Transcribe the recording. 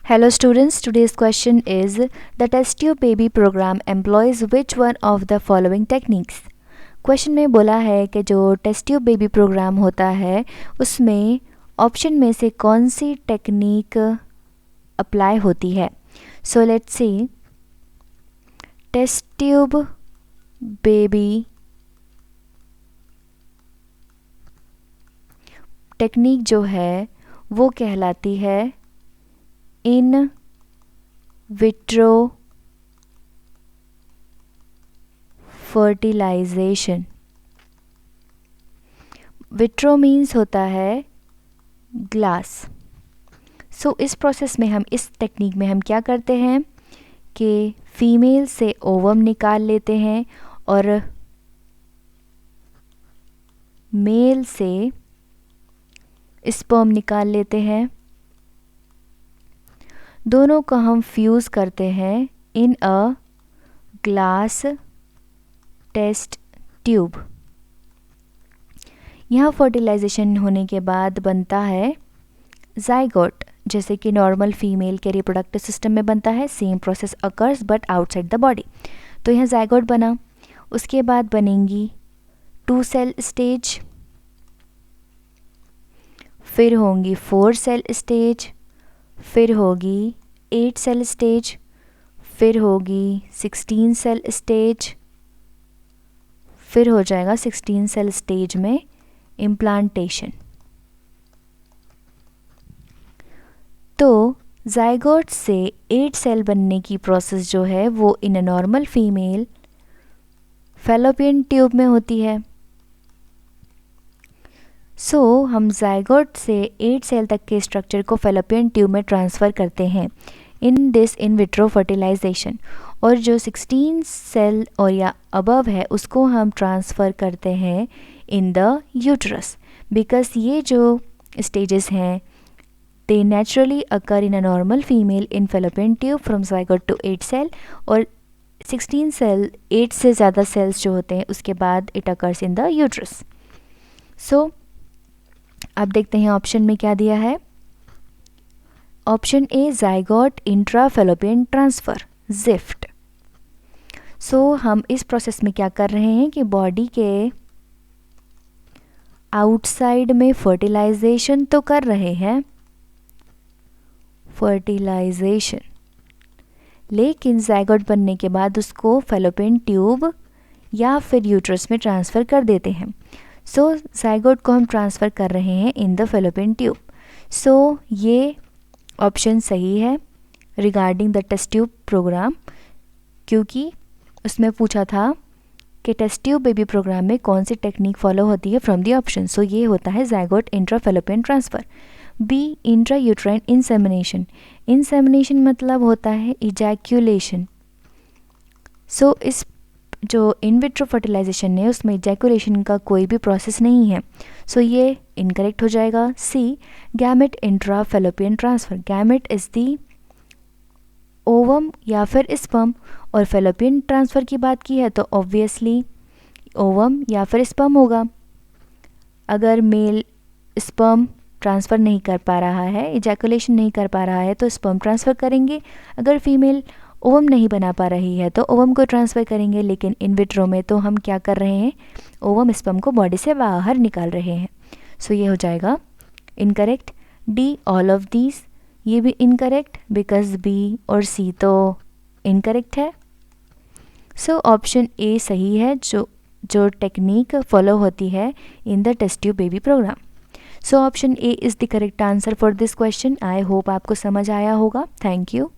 Hello students, today's question is the test tube baby program employs which one of the following techniques? Question में बोला है कि जो test tube baby programme होता है उसमें ऑप्शन में से कौन सी टेक्निक अप्लाई होती है. So let's see. Test tube baby technique जो है वो कहलाती है in vitro fertilisation. Vitro means होता है ग्लास. सो इस प्रोसेस में इस टेक्निक में हम क्या करते हैं कि फीमेल से ओवम निकाल लेते हैं और मेल से स्पर्म निकाल लेते हैं. दोनों को हम फ्यूज़ करते हैं इन अ ग्लास टेस्ट ट्यूब. यहाँ फर्टिलाइजेशन होने के बाद बनता है जाइगोट, जैसे कि नॉर्मल फीमेल के रिप्रोडक्टिव सिस्टम में बनता है. Same process occurs but outside the body. तो यहाँ जाइगोट बना. उसके बाद बनेंगी 2 सेल स्टेज, फिर होंगी 4 सेल स्टेज, फिर होगी 8 सेल स्टेज, फिर होगी 16 सेल स्टेज, फिर हो जाएगा 16 सेल स्टेज में इम्प्लांटेशन. तो जाइगोट से 8 सेल बनने की प्रोसेस जो है वो in a normal female fallopian tube में होती है. सो हम जाइगोट से 8 सेल तक के स्ट्रक्चर को फैलोपियन ट्यूब में ट्रांसफ़र करते हैं in this in vitro fertilisation. और जो 16 सेल और या अबव है उसको हम ट्रांसफ़र करते हैं इन द यूट्रस, बिकॉज ये जो स्टेजेस हैं they naturally occur in a normal female in fallopian tube from zygote to 8 cell. और 16 सेल 8 से ज़्यादा सेल्स जो होते हैं उसके बाद it occurs in the uterus. So अब देखते हैं ऑप्शन में क्या दिया है. Option A zygote intra fallopian transfer ZIFT. So हम इस प्रोसेस में क्या कर रहे हैं कि बॉडी के आउटसाइड में फर्टिलाइजेशन तो कर रहे हैं, फर्टिलाइजेशन, लेकिन जाइगोट बनने के बाद उसको फैलोपियन ट्यूब या फिर यूट्रस में ट्रांसफ़र कर देते हैं. सो जाइगोट को हम ट्रांसफ़र कर रहे हैं in the fallopian tube. So ये ऑप्शन सही है regarding the test tube programme, क्योंकि उसमें पूछा था कि टेस्ट ट्यूब बेबी प्रोग्राम में कौन सी टेक्निक फॉलो होती है फ्रॉम द ऑप्शन. सो ये होता है zygote intra fallopian transfer. B intra uterine insemination. Insemination मतलब होता है इजैक्यूलेशन. सो इस जो इन विट्रो फर्टिलाइजेशन है उसमें इजैकुलेशन का कोई भी प्रोसेस नहीं है. सो ये इनकरेक्ट हो जाएगा. C gamete intra fallopian transfer. Gamete is the ovum या फिर स्पर्म, और फैलोपियन ट्रांसफ़र की बात की है तो ऑब्वियसली ओवम या फिर स्पर्म होगा. अगर मेल स्पर्म ट्रांसफ़र नहीं कर पा रहा है, इजैकुलेशन नहीं कर पा रहा है तो स्पर्म ट्रांसफ़र करेंगे. अगर फीमेल ओवम नहीं बना पा रही है तो ओवम को ट्रांसफ़र करेंगे. लेकिन इन विट्रो में तो हम क्या कर रहे हैं, ओवम स्पर्म को बॉडी से बाहर निकाल रहे हैं. सो ये हो जाएगा incorrect. D all of these, ये भी इनकरेक्ट बिकॉज बी और सी तो इनकरेक्ट है. सो ऑप्शन ए सही है जो टेक्निक फॉलो होती है in the test tube baby program. So option A is the correct answer for this question. I hope आपको समझ आया होगा. Thank you.